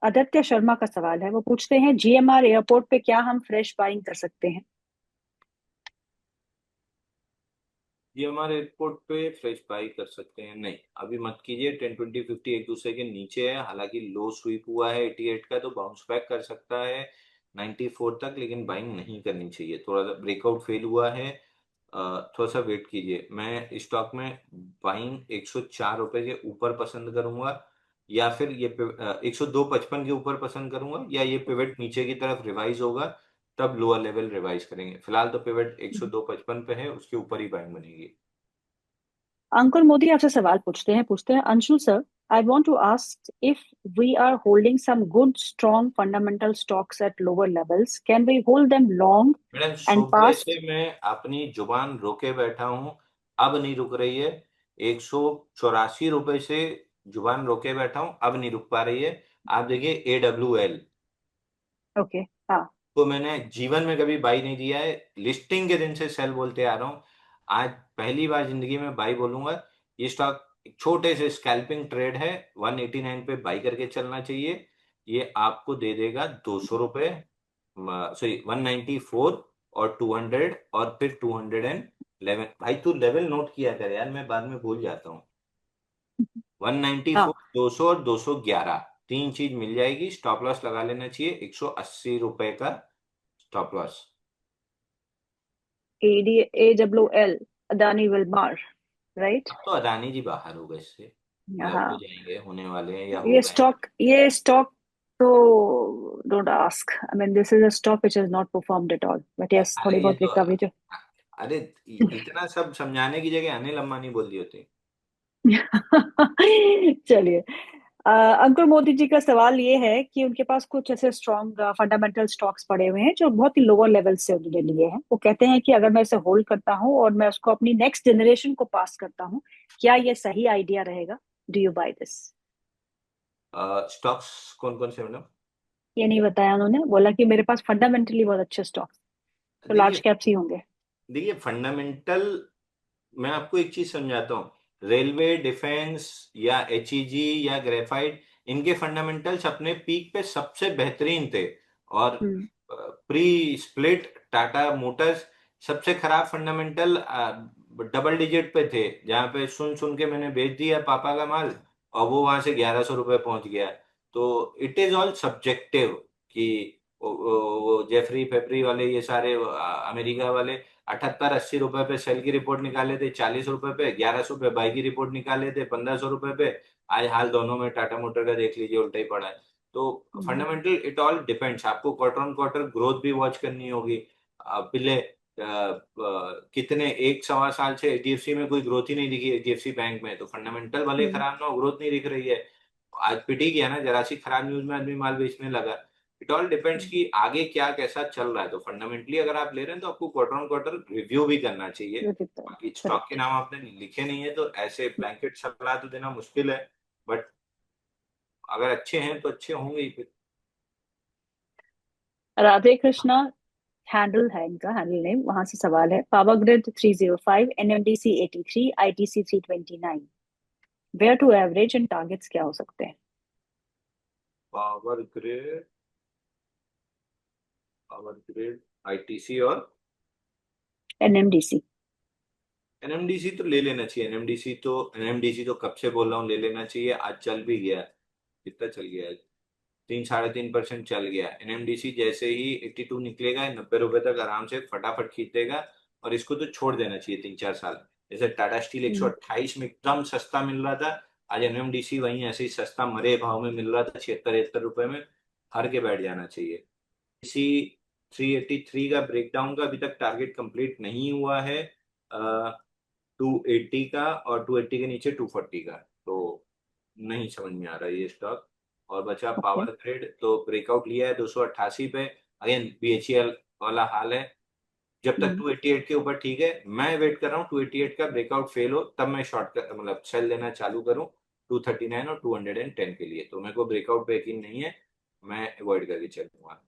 आदित्य शर्मा का सवाल है। वो पूछते हैं जीएमआर एयरपोर्ट पे क्या हम फ्रेश बाइंग कर सकते हैं? ये हमारे एयरपोर्ट पे फ्रेश बाई कर सकते हैं? नहीं, अभी मत कीजिए। 10, 20, 50 एक दूसरे के नीचे है, हालांकि लो स्वीप हुआ है 88 का, तो बाउंस बैक कर सकता है 94 तक, लेकिन बाइंग नहीं करनी चाहिए। थोड़ा सा ब्रेकआउट फेल हुआ है। थोड़ा सा वेट कीजिए। मैं स्टॉक में बाइंग 104 रुपए के ऊपर पसंद करूंगा, या फिर ये 102.55 के ऊपर पसंद करूंगा, या ये पिवट नीचे की तरफ रिवाइज होगा तब लोअर लेवल रिवाइज करेंगे। फिलहाल तो पिवट 102.55 पे है, उसके ऊपर ही बाइंग बनेगी। अंकुर मोदी आपसे सवाल पूछते हैं Anshu sir, I want to ask if we are holding some good strong fundamental stocks at lower levels, can we hold them long madam, and सुबह पास? से मैं अपनी जुबान रोके बैठा हूं, अब नहीं रुक रही है। 184 रुपए से जुबान रोके बैठा हूं, अब नहीं रुक पा रही है। आप देखिए AWL ओके। हाँ। को मैंने जीवन में कभी बाई नहीं दिया है, लिस्टिंग के दिन से सेल बोलते आ रहा हूँ। आज पहली बार जिंदगी में बाई बोलूंगा। ये स्टॉक एक छोटे से स्कैल्पिंग ट्रेड है, 189 पे बाई करके चलना चाहिए। ये आपको दे देगा 200 रुपए, सॉरी 194 और 200 और फिर 211। भाई तू लेवल नोट किया कर यार, मैं बाद में भूल जाता हूँ। 194, हाँ। 200 और 211, तीन चीज मिल जाएगी। स्टॉप लॉस लगा लेना चाहिए 180 रुपए का स्टॉप लॉस। एडी AWL, अदानी विलमार, राइट? अब तो अदानी जी बाहर हो गए इससे, मतलब हो हाँ। जाएंगे, होने वाले हैं या हो ये गए हैं। स्टॉक तो don't ask, I mean this is a stock which has not performed at all, but yes अरे थोड़ी ये बहुत तो, रिकवरी जो। अरे इतना सब समझाने की जगह अनिल अंबानी बोल दी होती। चलिए। अंकुर मोदी जी का सवाल ये है कि उनके पास कुछ ऐसे स्ट्रॉन्ग फंडामेंटल स्टॉक्स पड़े हुए हैं जो बहुत ही लोअर लेवल से उन्होंने लिए हैं। वो कहते हैं कि अगर मैं इसे होल्ड करता हूँ और मैं उसको अपनी नेक्स्ट जनरेशन को पास करता हूँ, क्या ये सही आइडिया रहेगा? Do you buy this? Stocks कौन कौन से मैडम? ये नहीं बताया उन्होंने, बोला कि मेरे पास फंडामेंटली बहुत अच्छे स्टॉक्स, तो लार्ज देखिए, कैप्स ही होंगे। फंडामेंटल, मैं आपको एक चीज समझाता हूँ। रेलवे, डिफेंस या HEG या ग्रेफाइट, इनके फंडामेंटल्स अपने पीक पे सबसे बेहतरीन थे। और हम्म। प्री स्प्लिट टाटा मोटर्स सबसे खराब फंडामेंटल डबल डिजिट पे थे, जहां पे सुन सुन के मैंने बेच दिया पापा का माल, और वो वहां से 1100 रुपये पहुंच गया। तो इट इज ऑल सब्जेक्टिव कि वो जेफरी फेफरी वाले, ये सारे अमेरिका वाले 78-80 रुपए पे सेल की रिपोर्ट निकाले थे, 40 रुपए पे 1100 पे बाई की रिपोर्ट निकाले थे 1500 रुपए पे। आज हाल दोनों में टाटा मोटर का देख लीजिए, उल्टा ही पड़ा है। तो hmm. Fundamental it all depends. आपको क्वार्टर ऑन क्वार्टर ग्रोथ भी वॉच करनी होगी। पिछले कितने 1 सवा साल से HDFC में कोई ग्रोथ ही नहीं दिखी, HDFC बैंक में, तो फंडामेंटल भले हम्म। खराब ना हो, ग्रोथ नहीं दिख रही है। आज पिटी गया ना, जरा सी खराब न्यूज में आदमी माल बेचने लगा। इट ऑल डिपेंड्स हम्म। कि आगे क्या कैसा चल रहा है। तो फंडामेंटली अगर आप ले रहे हैं तो आपको क्वार्टर ऑन क्वार्टर रिव्यू भी करना चाहिए। जो दिखता है। बाकी स्टॉक के करेक्ट। नाम आपने लिखे नहीं है तो ऐसे ब्लैंकेट सलाह तो देना मुश्किल है, बट अगर अच्छे हैं तो अच्छे होंगे ही फिर। राधे कृष्णा हैंडल है इनका, हैंडल नेम, वहां से सवाल है। Power grid 305, NMDC 83, ITC 329, where to average and targets क्या हो सकते हैं? पावर ग्रिड, ITC और NMDC। NMDC तो ले लेना चाहिए। एनएमडीसी तो कब से बोल रहा हूँ ले लेना चाहिए। आज चल भी गया, कितना चल गया? 3, 3.5% चल गया। एनएमडीसी जैसे ही 82 निकलेगा, 90 रुपए तक आराम से फटाफट खींचेगा। और इसको तो छोड़ देना चाहिए 3, 4 साल। जैसे टाटा स्टील 128 में एकदम सस्ता मिल रहा था, आज एनएमडीसी वहीं ऐसे ही सस्ता मरे भाव में मिल रहा था, 76-71 रुपए में। हर के बैठ जाना चाहिए। इसी 383 का ब्रेकडाउन का अभी तक टारगेट कंप्लीट नहीं हुआ है। 280 का, और 280 के नीचे 240 का। तो नहीं समझ में आ रहा है ये स्टॉक। और बचा ओके। पावर ग्रिड, तो ब्रेकआउट लिया है 288 पे। अगेन BHEL वाला हाल है। जब तक 288 के ऊपर ठीक है, मैं वेट कर रहा हूँ 288 का ब्रेकआउट फेल हो तब मैं शॉर्ट कर, मतलब सेल लेना चालू करूँ 239 और 210 के लिए। तो मेरे को ब्रेकआउट पे यकीन नहीं है, मैं अवॉइड करके चलूंगा।